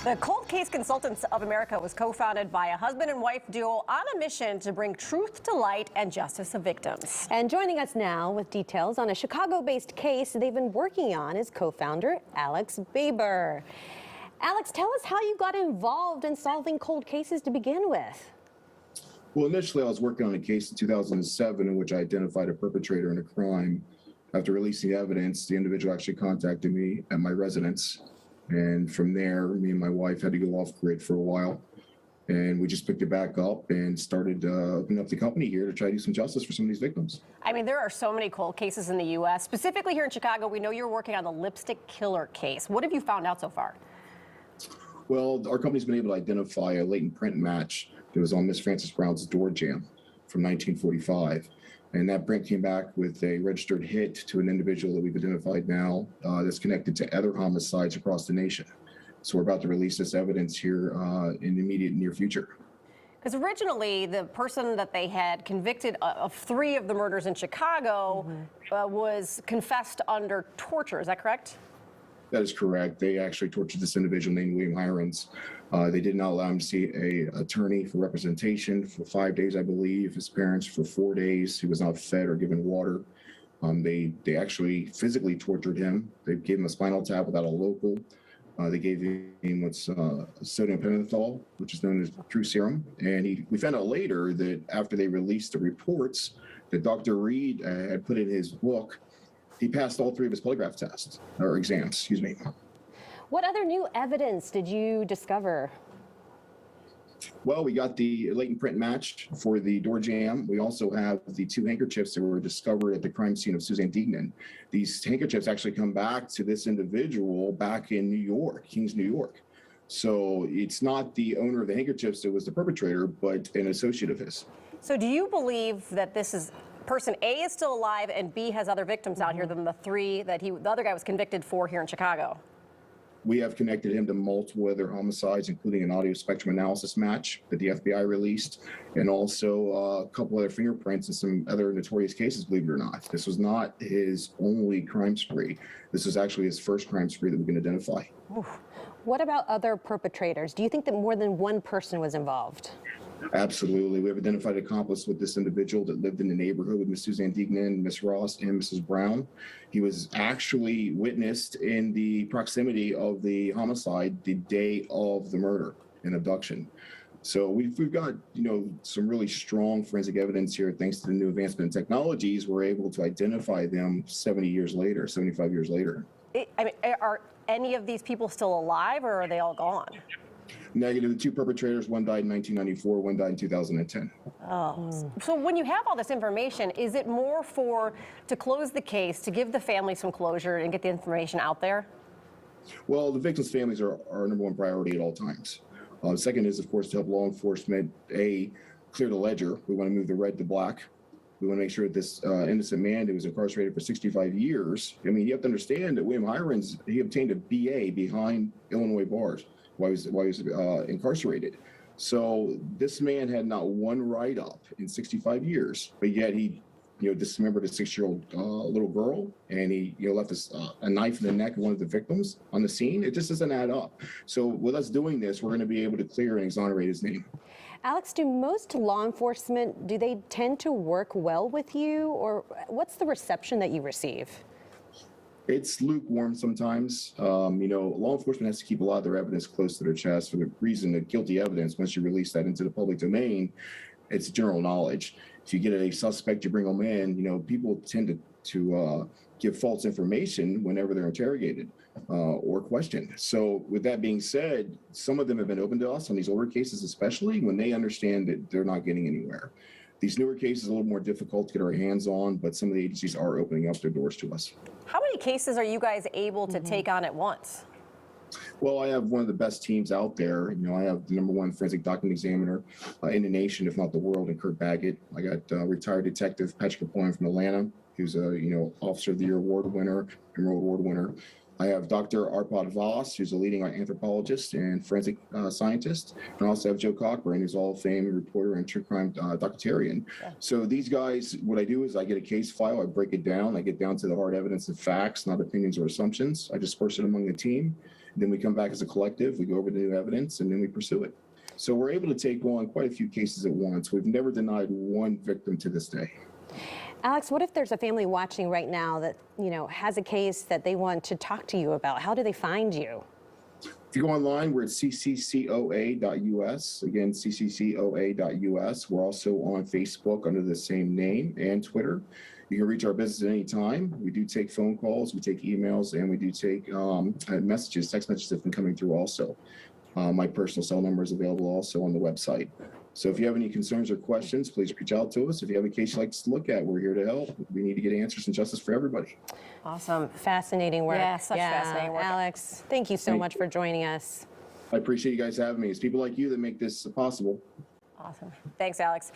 The Cold Case Consultants of America was co-founded by a husband and wife duo on a mission to bring truth to light and justice to victims. And joining us now with details on a Chicago-based case they've been working on is co-founder Alex Baber. Alex, tell us how you got involved in solving cold cases to begin with. Well, initially I was working on a case in 2007 in which I identified a perpetrator in a crime. After releasing evidence, the individual actually contacted me at my residence. And from there, me and my wife had to go off grid for a while. And we just picked it back up and started opening up the company here to try to do some justice for some of these victims. I mean, there are so many cold cases in the U.S. Specifically here in Chicago, we know you're working on the lipstick killer case. What have you found out so far? Well, our company's been able to identify a latent print match that was on Miss Frances Brown's door jamb from 1945. And that print came back with a registered hit to an individual that we've identified now that's connected to other homicides across the nation. So we're about to release this evidence here in the immediate near future. Because originally, the person that they had convicted of 3 of the murders in Chicago was confessed under torture. Is that correct? That is correct. They actually tortured this individual named William Hirons. They did not allow him to see an attorney for representation for 5 days, I believe. His parents for 4 days. He was not fed or given water. They actually physically tortured him. They gave him a spinal tap without a local. They gave him what's sodium pentothal, which is known as true serum. And we found out later that after they released the reports that Dr. Reed had put in his book, he passed all 3 of his polygraph tests, or exams, excuse me. What other new evidence did you discover? Well, we got the latent print match for the door jamb. We also have the 2 handkerchiefs that were discovered at the crime scene of Suzanne Degnan. These handkerchiefs actually come back to this individual back in New York, Kings, New York. So it's not the owner of the handkerchiefs that was the perpetrator, but an associate of his. So do you believe that this is person A is still alive and B has other victims out here than the 3 that the other guy was convicted for here in Chicago? We have connected him to multiple other homicides, including an audio spectrum analysis match that the FBI released, and also a couple other fingerprints and some other notorious cases, believe it or not. This was not his only crime spree. This was actually his first crime spree that we can identify. Oof. What about other perpetrators? Do you think that more than one person was involved? Absolutely. We have identified an accomplice with this individual that lived in the neighborhood with Miss Suzanne Degnan, Miss Ross, and Mrs. Brown. He was actually witnessed in the proximity of the homicide the day of the murder and abduction. So we've got, some really strong forensic evidence here. Thanks to the new advancement in technologies, we're able to identify them 70 years later, 75 years later. Are any of these people still alive, or are they all gone? Negative. The 2 perpetrators, one died in 1994, one died in 2010. Oh. So when you have all this information, is it more to close the case, to give the family some closure and get the information out there? Well, the victims' families are our number 1 priority at all times. Second is, of course, to help law enforcement, clear the ledger. We want to move the red to black. We want to make sure that this innocent man who was incarcerated for 65 years, you have to understand that William Hirons, he obtained a BA behind Illinois bars while he was incarcerated. So this man had not one write-up in 65 years, but yet he dismembered a 6-year-old little girl, and he left a knife in the neck of one of the victims on the scene. It just doesn't add up. So with us doing this, we're going to be able to clear and exonerate his name. Alex, do most law enforcement, do they tend to work well with you, or what's the reception that you receive? It's lukewarm sometimes. Law enforcement has to keep a lot of their evidence close to their chest for the reason that guilty evidence, once you release that into the public domain, it's general knowledge. If you get a suspect, you bring them in, people tend to give false information whenever they're interrogated or questioned. So with that being said, some of them have been open to us on these older cases, especially when they understand that they're not getting anywhere. These newer cases are a little more difficult to get our hands on, but some of the agencies are opening up their doors to us. How many cases are you guys able to take on at once? Well, I have one of the best teams out there. I have the number 1 forensic document examiner in the nation, if not the world, in Kurt Baggett. I got retired detective Patrick Capone from Atlanta, who's a Officer of the Year award winner, Emerald Award winner. I have Dr. Arpad Voss, who's a leading anthropologist and forensic scientist. And I also have Joe Cochran, who's Hall of Fame reporter and true crime documentarian. Yeah. So these guys, what I do is I get a case file, I break it down, I get down to the hard evidence and facts, not opinions or assumptions. I disperse it among the team. Then we come back as a collective, we go over the new evidence, and then we pursue it. So we're able to take on quite a few cases at once. We've never denied one victim to this day. Alex, what if there's a family watching right now that, has a case that they want to talk to you about? How do they find you? If you go online, we're at cccoa.us. Again, cccoa.us. We're also on Facebook under the same name and Twitter. You can reach our business at any time. We do take phone calls, we take emails, and we do take messages, text messages have been coming through also. My personal cell number is available also on the website. So if you have any concerns or questions, please reach out to us. If you have a case you'd like us to look at, we're here to help. We need to get answers and justice for everybody. Awesome. Fascinating work. Yeah, such fascinating work. Alex, thank you so much for joining us. I appreciate you guys having me. It's people like you that make this possible. Awesome. Thanks, Alex.